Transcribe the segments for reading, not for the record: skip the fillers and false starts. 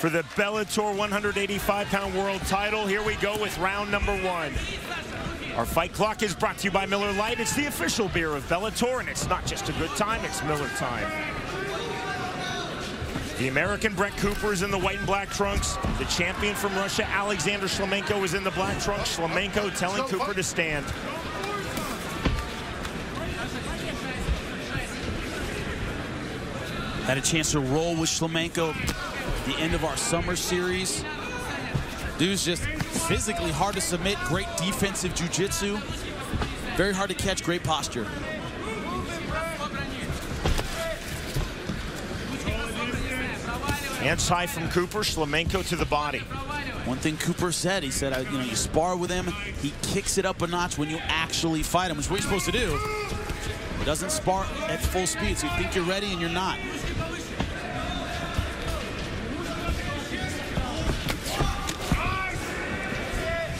for the Bellator 185-pound world title. Here we go with round number 1. Our fight clock is brought to you by Miller Lite. It's the official beer of Bellator, and it's not just a good time, it's Miller time. The American Brett Cooper is in the white and black trunks. The champion from Russia, Alexander Shlemenko, is in the black trunks. Shlemenko telling Cooper to stand. Had a chance to roll with Shlemenko at the end of our summer series. Dude's just physically hard to submit, great defensive jiu-jitsu. Very hard to catch, great posture. Hands high from Cooper, Shlemenko to the body. One thing Cooper said, he said, you know, you spar with him, he kicks it up a notch when you actually fight him, which is what you're supposed to do. He doesn't spar at full speed, so you think you're ready and you're not.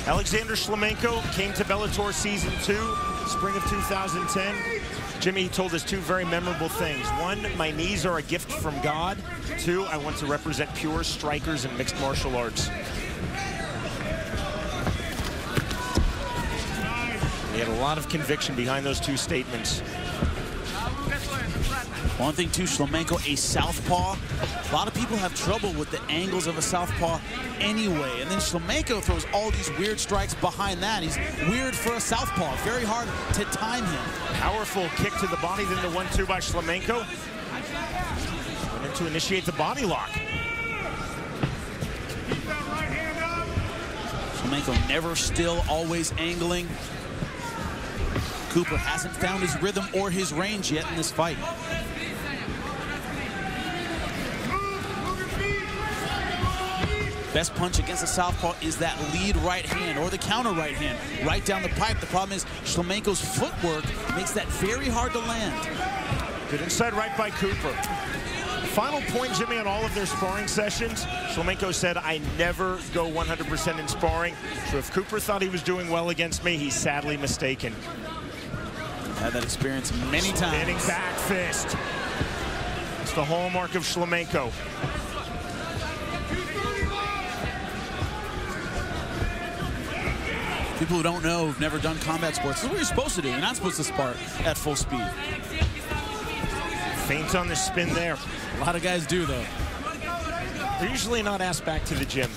Alexander Shlemenko came to Bellator Season 2, spring of 2010. Jimmy told us 2 very memorable things. 1, my knees are a gift from God. 2, I want to represent pure strikers in mixed martial arts. He had a lot of conviction behind those 2 statements. One thing too, Shlemenko, a southpaw. A lot of people have trouble with the angles of a southpaw anyway. And then Shlemenko throws all these weird strikes behind that. He's weird for a southpaw. Very hard to time him. Powerful kick to the body, then the 1-2 by Shlemenko. Went in to initiate the body lock. Shlemenko never still, always angling. Cooper hasn't found his rhythm or his range yet in this fight. Best punch against the southpaw is that lead right hand or the counter right hand right down the pipe. The problem is Shlemenko's footwork makes that very hard to land. Good inside right by Cooper. Final point, Jimmy, on all of their sparring sessions, Shlemenko said, I never go 100% in sparring. So if Cooper thought he was doing well against me, he's sadly mistaken. Had that experience many times. Spinning back fist. It's the hallmark of Shlemenko. People who don't know, who've never done combat sports, this is what you're supposed to do. You're not supposed to spar at full speed. Feint on the spin there. A lot of guys do, though. They're usually not asked back to the gym.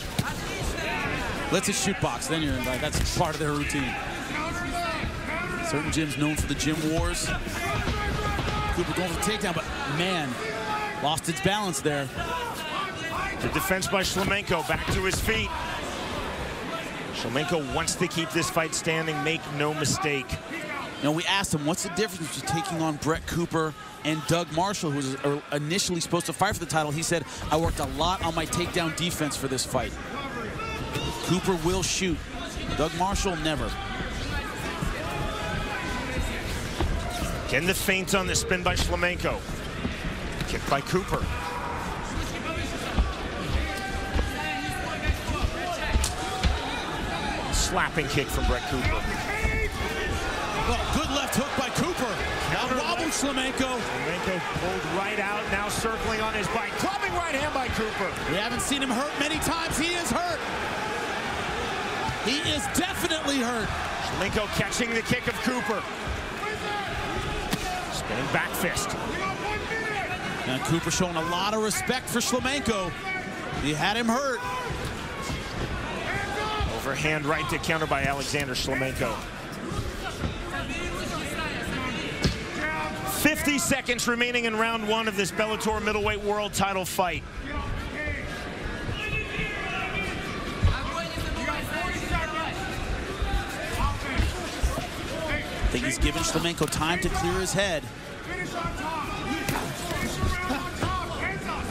Let's hit shoot box, then you're invited. That's part of their routine. Certain gyms known for the gym wars. Cooper going for the takedown, but man, lost its balance there. The defense by Shlemenko, back to his feet. Shlemenko wants to keep this fight standing, make no mistake. You know, we asked him, what's the difference between taking on Brett Cooper and Doug Marshall, who was initially supposed to fight for the title? He said, I worked a lot on my takedown defense for this fight. Cooper will shoot. Doug Marshall, never. Again, the feint on the spin by Shlemenko. Kick by Cooper. Slapping kick from Brett Cooper. Well, good left hook by Cooper. Now wobble Shlemenko. Shlemenko pulled right out, now circling on his bike. Clubbing right hand by Cooper. We haven't seen him hurt many times. He is hurt. He is definitely hurt. Shlemenko catching the kick of Cooper. Spinning back fist. And Cooper showing a lot of respect for Shlemenko. He had him hurt. Overhand right to counter by Alexander Shlemenko. 50 seconds remaining in round 1 of this Bellator middleweight world title fight. I think he's giving Shlemenko time to clear his head.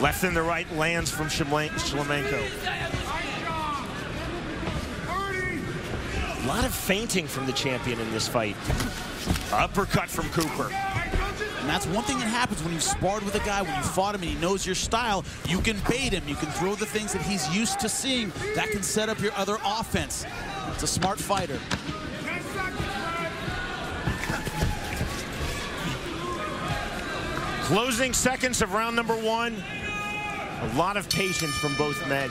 Left and the right lands from Shlemenko. A lot of feinting from the champion in this fight. Uppercut from Cooper. And that's one thing that happens when you've sparred with a guy, when you fought him and he knows your style, you can bait him, you can throw the things that he's used to seeing. That can set up your other offense. It's a smart fighter. Closing seconds of round number 1. A lot of patience from both men.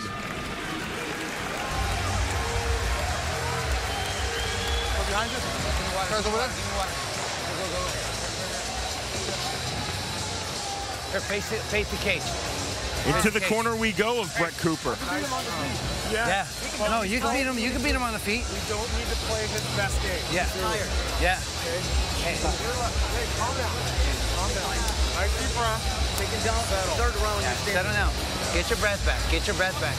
Behind you. Guys over there. Here, face the cage. Into the corner we go of Brett Cooper. Yeah. No, you can beat him. You can beat him on the feet. We don't need to play his best game. Yeah. Yeah. Hey, calm down. Calm down. Nice deep breath. Take it down. Third round. Yeah. Settle down. Get your breath back. Get your breath back.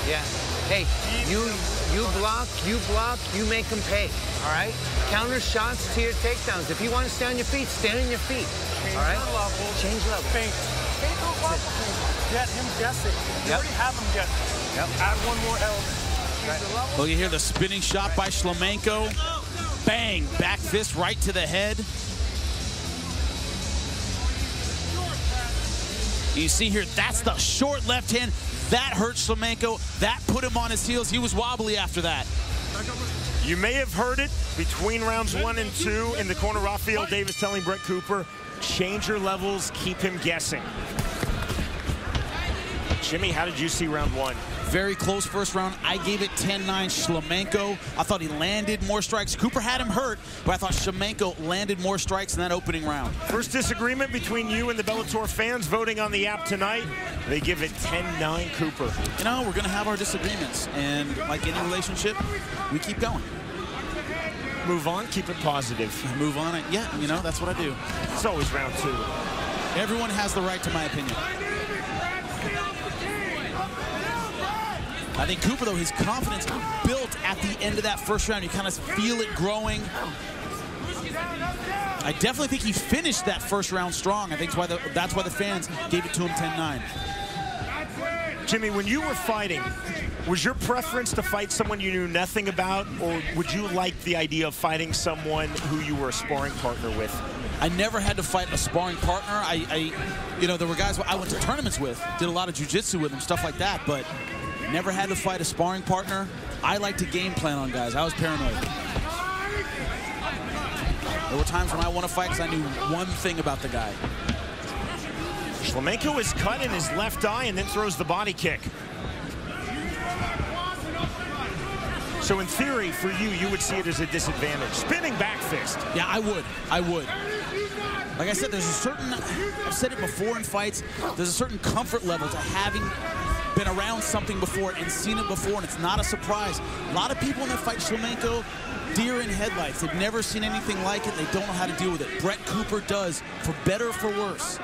Yeah. Hey, you block, you make them pay. All right? Counter shots to your takedowns. If you want to stand on your feet, stand on your feet. All right? Change level. Feint those levels. Get him guessing. You already have him guessing. Yep. Add one more element. Well, you hear the spinning shot by Shlemenko. Bang! Back fist right to the head. You see here, that's the short left hand. That hurt Shlemenko. That put him on his heels. He was wobbly after that. You may have heard it between rounds 1 and 2 in the corner. Rafael Davis telling Brett Cooper, change your levels, keep him guessing. Jimmy, how did you see round 1? Very close first round. I gave it 10-9 Shlemenko. I thought he landed more strikes. Cooper had him hurt, but I thought Shlemenko landed more strikes in that opening round. First disagreement between you and the Bellator fans voting on the app tonight. They give it 10-9 Cooper. You know, we're going to have our disagreements, and like any relationship, we keep going. Move on, keep it positive. Move on. Yeah, you know, that's what I do. It's always round 2. Everyone has the right to my opinion. I think Cooper, though, his confidence built at the end of that first round. You kind of feel it growing. I definitely think he finished that first round strong. I think that's why the fans gave it to him 10-9. Jimmy, when you were fighting, was your preference to fight someone you knew nothing about, or would you like the idea of fighting someone who you were a sparring partner with? I never had to fight a sparring partner. You know, there were guys I went to tournaments with, did a lot of jiu-jitsu with them, stuff like that, but never had to fight a sparring partner. I like to game plan on guys. I was paranoid. There were times when I want to fight because I knew one thing about the guy. Shlemenko is cut in his left eye and then throws the body kick. So in theory, for you, you would see it as a disadvantage. Spinning back fist. Yeah, I would. I would. Like I said, there's a certain, I've said it before in fights, there's a certain comfort level to having been around something before and seen it before, and it's not a surprise. A lot of people when they fight Shlemenko, deer in headlights. They've never seen anything like it. They don't know how to deal with it. Brett Cooper does, for better or for worse.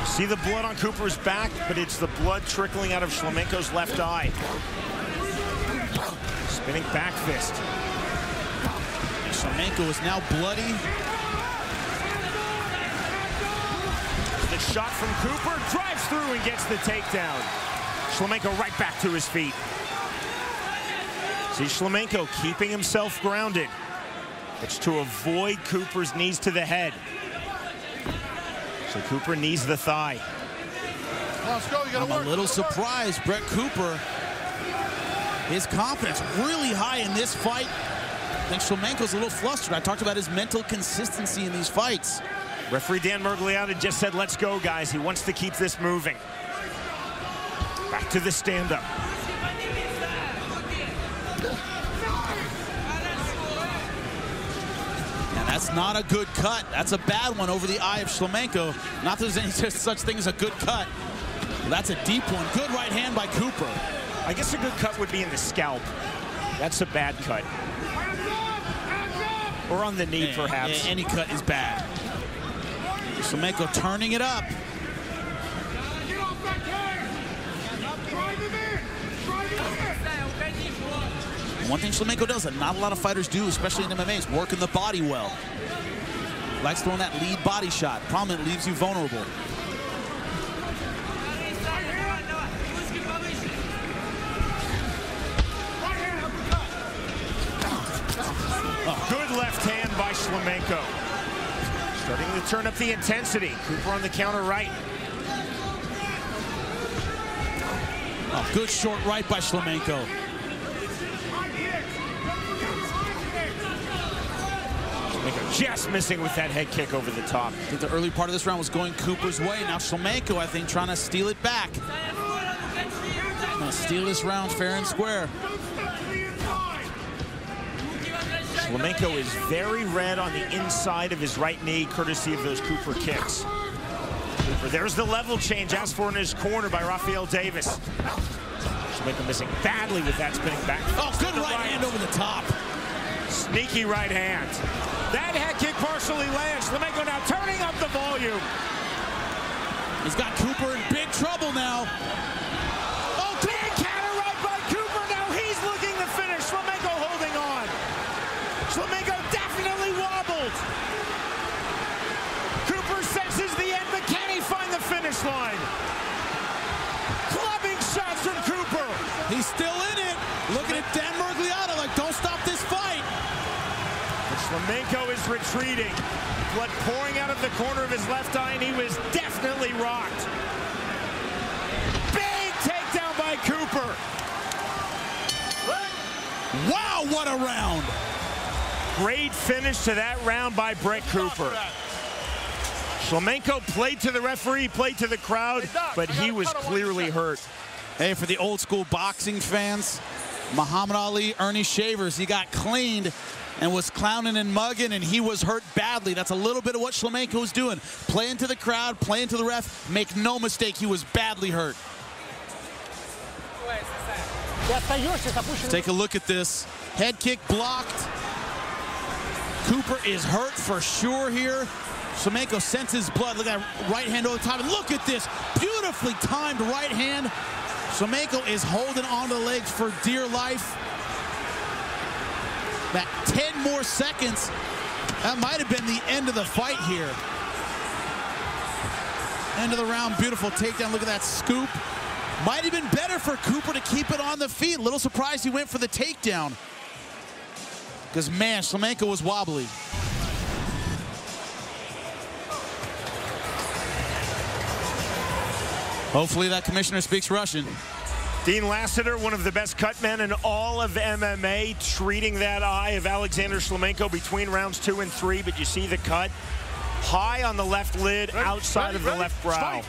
See the blood on Cooper's back, but it's the blood trickling out of Shlemenko's left eye. Spinning back fist. Shlemenko is now bloody. The shot from Cooper drives through and gets the takedown. Shlemenko right back to his feet. See Shlemenko keeping himself grounded. It's to avoid Cooper's knees to the head. So Cooper knees the thigh. Let's go. You gotta I'm a little surprised. Brett Cooper, his confidence really high in this fight. I think Shlemenko's a little flustered. I talked about his mental consistency in these fights. Referee Dan Mergliotta just said, let's go, guys. He wants to keep this moving. Back to the stand-up. And that's not a good cut. That's a bad one over the eye of Shlemenko. Not that there's any such thing as a good cut. Well, that's a deep one. Good right hand by Cooper. I guess a good cut would be in the scalp. That's a bad cut. Or on the knee, perhaps. Any cut is bad. Shlemenko turning it up. One thing Shlemenko does that not a lot of fighters do, especially in MMA, is working the body well. Likes throwing that lead body shot. Problem, it leaves you vulnerable. Good left hand by Shlemenko. Starting to turn up the intensity. Cooper on the counter right. Oh, good short right by Shlemenko. Just missing with that head kick over the top. I think the early part of this round was going Cooper's way. Now Shlemenko, I think, trying to steal it back. Gonna steal this round fair and square. Shlemenko is very red on the inside of his right knee, courtesy of those Cooper kicks. Cooper, there's the level change asked for in his corner by Rafael Davis. Shlemenko missing badly with that spinning back. Oh, good right hand over the top. Sneaky right hand. That head kick partially lands. Shlemenko now turning up the volume. He's got Cooper in big trouble now. Oh, big counter right by Cooper. Now he's looking to finish. Shlemenko holding on. Shlemenko definitely wobbled. Cooper senses the end, but can he find the finish line? Clubbing shots from Cooper. He's still in it. Looking at Dan Miragliotta like, don't stop this fight. Shlemenko is retreating. Blood pouring out of the corner of his left eye, and he was definitely rocked. Big takedown by Cooper. Wow, what a round. Great finish to that round by Brett Cooper. Shlemenko played to the referee, played to the crowd, but he was clearly hurt. Hey, for the old school boxing fans, Muhammad Ali, Ernie Shavers, he got cleaned and was clowning and mugging, and he was hurt badly. That's a little bit of what Shlemenko was doing. Playing to the crowd, playing to the ref. Make no mistake, he was badly hurt. Take a look at this. Head kick blocked. Cooper is hurt for sure here. Shlemenko senses blood. Look at that right hand over the top. And look at this beautifully timed right hand. Shlemenko is holding onto the legs for dear life. That 10 more seconds, that might have been the end of the fight here. End of the round, beautiful takedown. Look at that scoop. Might have been better for Cooper to keep it on the feet. A little surprised he went for the takedown. Because, man, Shlemenko was wobbly. Hopefully that commissioner speaks Russian. Dean Lassiter, one of the best cut men in all of MMA, treating that eye of Alexander Shlemenko between rounds 2 and 3, but you see the cut. High on the left lid, outside of the left brow.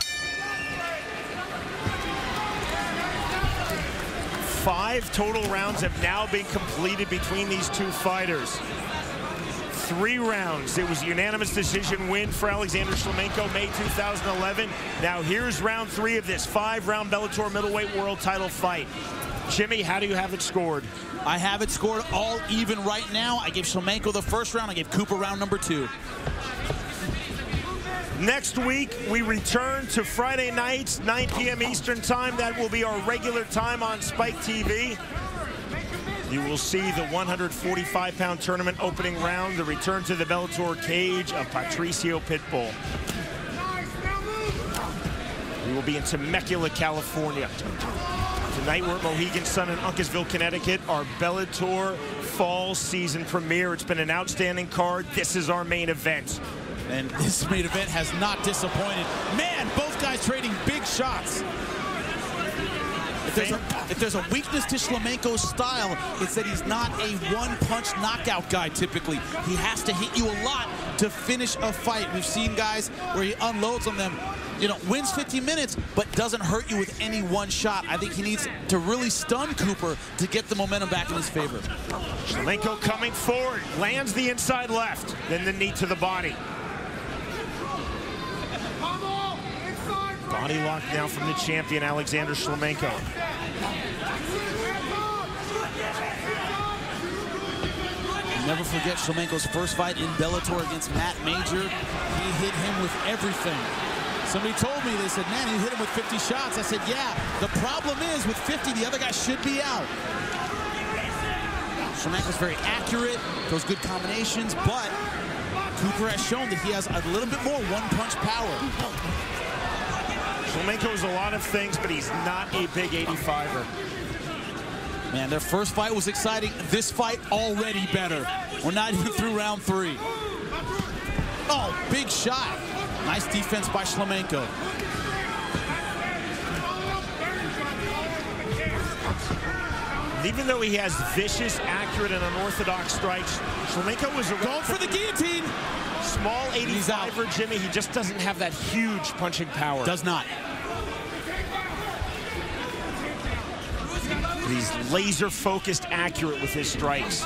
5 total rounds have now been completed between these two fighters. 3 rounds. It was a unanimous decision win for Alexander Shlemenko, May 2011. Now here's round 3 of this 5-round Bellator middleweight world title fight. Jimmy, how do you have it scored? I have it scored all even right now. I gave Shlemenko the first round. I gave Cooper round number 2. Next week, we return to Friday nights, 9 p.m. Eastern time. That will be our regular time on Spike TV. You will see the 145-pound tournament opening round, the return to the Bellator cage of Patricio Pitbull. We will be in Temecula, California. Tonight we're at Mohegan Sun in Uncasville, Connecticut, our Bellator fall season premiere. It's been an outstanding card. This is our main event. And this main event has not disappointed. Man, both guys trading big shots. If there's a weakness to Shlemenko's style, it's that he's not a one-punch knockout guy typically. He has to hit you a lot to finish a fight. We've seen guys where he unloads on them, you know, wins 50 minutes, but doesn't hurt you with any one shot. I think he needs to really stun Cooper to get the momentum back in his favor. Shlemenko coming forward, lands the inside left, then the knee to the body. Body lock now from the champion, Alexander Shlemenko. Never forget Shlemenko's first fight in Bellator against Matt Major. He hit him with everything. Somebody told me, they said, man, he hit him with 50 shots. I said, yeah, the problem is with 50, the other guy should be out. Shlemenko's very accurate, those good combinations, but Cooper has shown that he has a little bit more one-punch power. Shlemenko is a lot of things, but he's not a big 85er. Man, their first fight was exciting. This fight already better. We're not even through round 3. Oh, big shot. Nice defense by Shlemenko. And even though he has vicious, accurate, and unorthodox strikes, Shlemenko was a going for the guillotine. Small 85er, Jimmy. He just doesn't have that huge punching power. Does not. He's laser-focused, accurate with his strikes.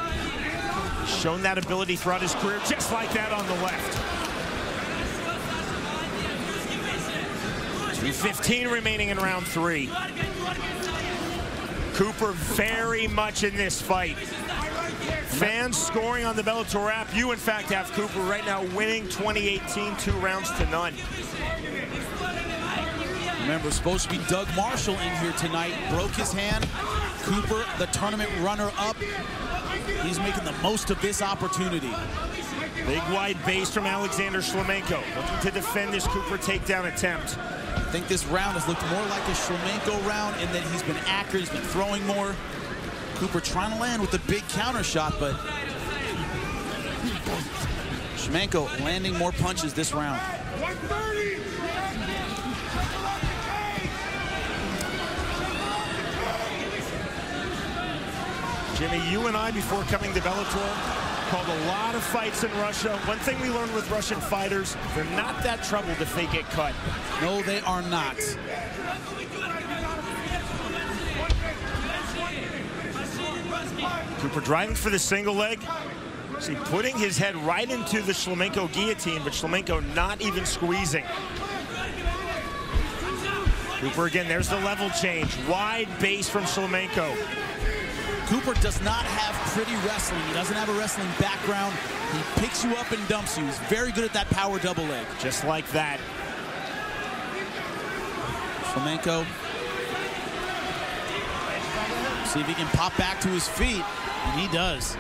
He's shown that ability throughout his career, just like that on the left. 2:15 remaining in round 3. Cooper very much in this fight. Fans scoring on the Bellator app. You, in fact, have Cooper right now winning 2018, 2-0. Remember, supposed to be Doug Marshall in here tonight. Broke his hand. Cooper, the tournament runner-up. He's making the most of this opportunity. Big wide base from Alexander Shlemenko. Looking to defend this Cooper takedown attempt. I think this round has looked more like a Shlemenko round in that he's been accurate, he's been throwing more. Cooper trying to land with the big counter shot, but Shlemenko landing more punches this round. Jimmy, you and I, before coming to Bellator, called a lot of fights in Russia. One thing we learned with Russian fighters, they're not that troubled if they get cut. No, they are not. Cooper driving for the single leg. See, putting his head right into the Shlemenko guillotine, but Shlemenko not even squeezing. Cooper again, there's the level change. Wide base from Shlemenko. Cooper does not have pretty wrestling. He doesn't have a wrestling background. He picks you up and dumps you. He's very good at that power double leg. Just like that. Shlemenko. See if he can pop back to his feet. And he does.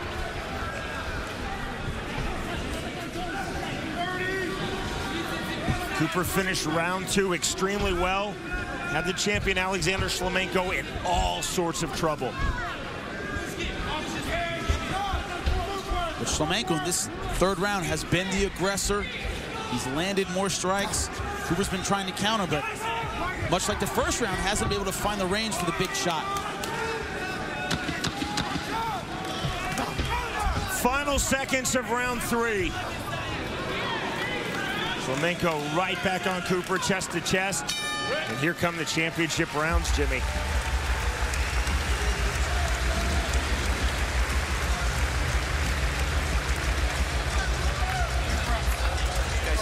Cooper finished round 2 extremely well. Had the champion Alexander Shlemenko in all sorts of trouble. But Shlemenko in this third round has been the aggressor. He's landed more strikes. Cooper's been trying to counter, but much like the first round, hasn't been able to find the range for the big shot. Final seconds of round 3. Shlemenko right back on Cooper, chest to chest. And here come the championship rounds, Jimmy.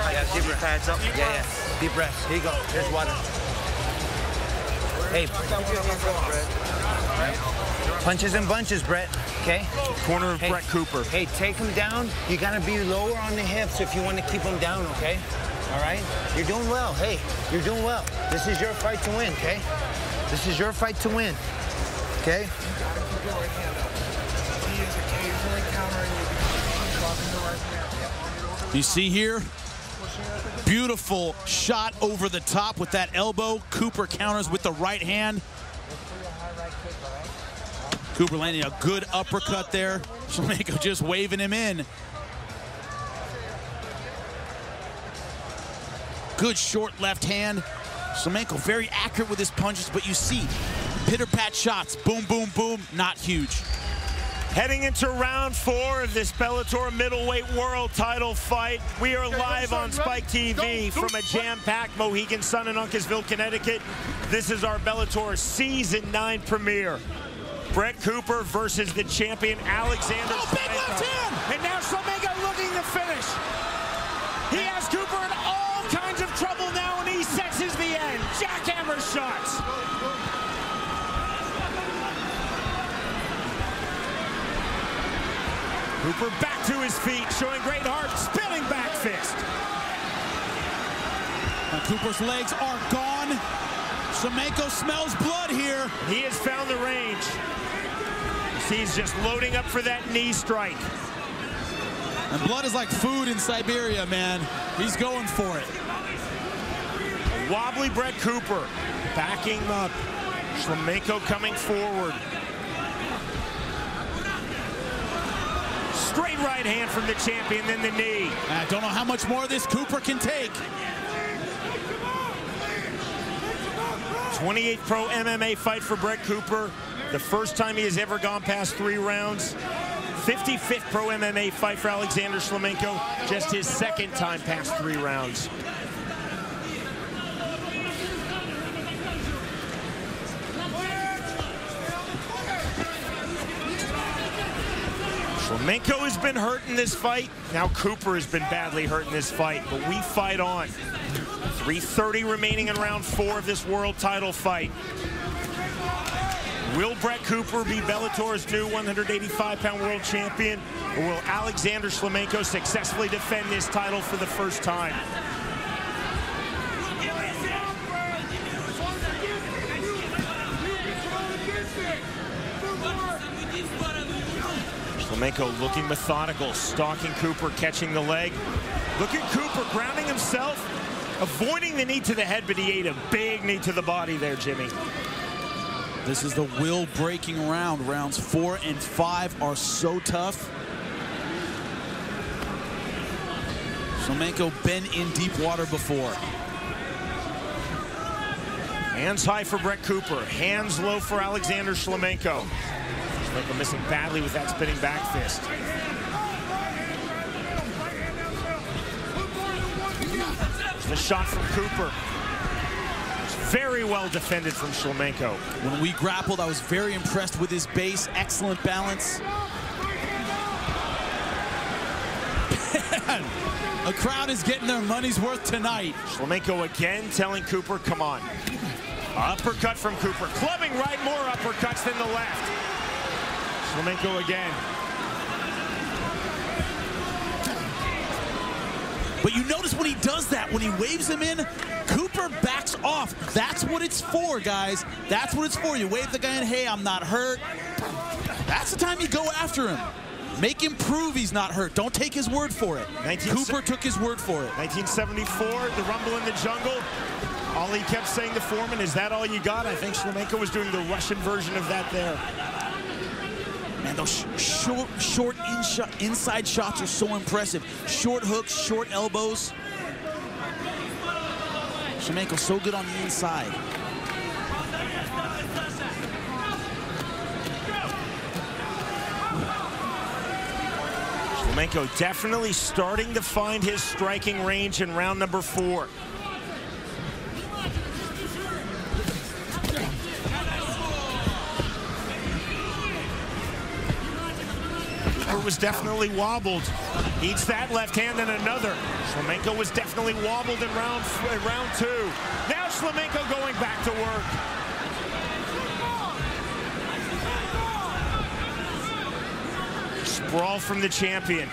Yeah, deep breath. Up. Yeah. Deep breath. Here you go. There's water. Hey. Punches and bunches, Brett. Okay? Corner of Brett Cooper. Hey, take him down. You got to be lower on the hips if you want to keep him down, okay? All right? You're doing well. Hey, you're doing well. This is your fight to win, okay? This is your fight to win, okay? You see here, beautiful shot over the top with that elbow. Cooper counters with the right hand. Cooper landing a good uppercut there. Shlemenko just waving him in. Good short left hand. Shlemenko very accurate with his punches, but you see pitter-pat shots. Boom, boom, boom. Not huge. Heading into round 4 of this Bellator middleweight world title fight. We are live on Spike TV from a jam-packed Mohegan Sun in Uncasville, Connecticut. This is our Bellator Season 9 premiere. Brett Cooper versus the champion Alexander Shlemenko. Big left hand! And now Shlemenko looking to finish. He has Cooper in all kinds of trouble now, and he senses the end. Jackhammer shots. Cooper back to his feet, showing great heart, spinning back fist. Now Cooper's legs are gone. Shlemenko smells blood here. He has found the range. He's just loading up for that knee strike. And blood is like food in Siberia, man. He's going for it. A wobbly Brett Cooper backing up. Shlemenko coming forward. Straight right hand from the champion, then the knee. I don't know how much more this Cooper can take. 28th pro MMA fight for Brett Cooper. The first time he has ever gone past 3 rounds. 55th pro MMA fight for Alexander Shlemenko. Just his second time past 3 rounds. Shlemenko has been hurt in this fight. Now Cooper has been badly hurt in this fight, but we fight on. 3:30 remaining in round 4 of this world title fight. Will Brett Cooper be Bellator's new 185-pound world champion, or will Alexander Shlemenko successfully defend this title for the first time? Shlemenko looking methodical, stalking Cooper, catching the leg. Look at Cooper grounding himself, avoiding the knee to the head, but he ate a big knee to the body there, Jimmy. This is the will-breaking round. Rounds 4 and 5 are so tough. Shlemenko been in deep water before. Hands high for Brett Cooper. Hands low for Alexander Shlemenko. Shlemenko missing badly with that spinning back fist. The shot from Cooper. Very well defended from Shlemenko. When we grappled, I was very impressed with his base. Excellent balance. A crowd is getting their money's worth tonight. Shlemenko again telling Cooper, come on. Uppercut from Cooper. Clubbing right, more uppercuts than the left. Shlemenko again. But you notice when he does that, when he waves him in, Cooper backs off. That's what it's for, guys. That's what it's for. You wave the guy in, hey, I'm not hurt. That's the time you go after him. Make him prove he's not hurt. Don't take his word for it. Cooper took his word for it. 1974, the Rumble in the Jungle. All he kept saying to Foreman, is that all you got? I think Shlemenko was doing the Russian version of that there. Man, those short inside shots are so impressive. Short hooks, short elbows. Shlemenko so good on the inside. Shlemenko definitely starting to find his striking range in round number 4. Cooper was definitely wobbled. Eats that left hand and another. Shlemenko was definitely wobbled in round 2. Now Shlemenko going back to work. Sprawl from the champion.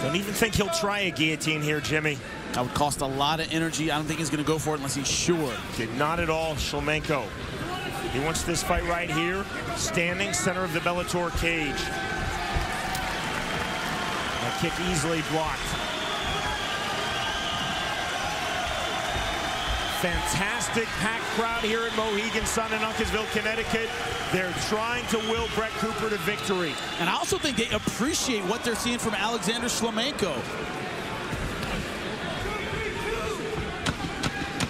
Don't even think he'll try a guillotine here, Jimmy. That would cost a lot of energy. I don't think he's going to go for it unless he's sure. Not at all, Shlemenko. He wants this fight right here, standing center of the Bellator cage. That kick easily blocked. Fantastic packed crowd here at Mohegan Sun in Uncasville, Connecticut. They're trying to will Brett Cooper to victory. And I also think they appreciate what they're seeing from Alexander Shlemenko.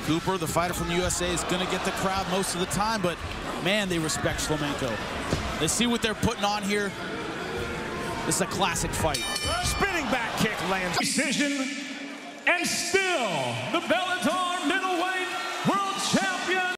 Cooper, the fighter from USA, is going to get the crowd most of the time, but man, they respect Shlemenko. They see what they're putting on here. This is a classic fight. Spinning back kick lands. Decision, and still the Bellator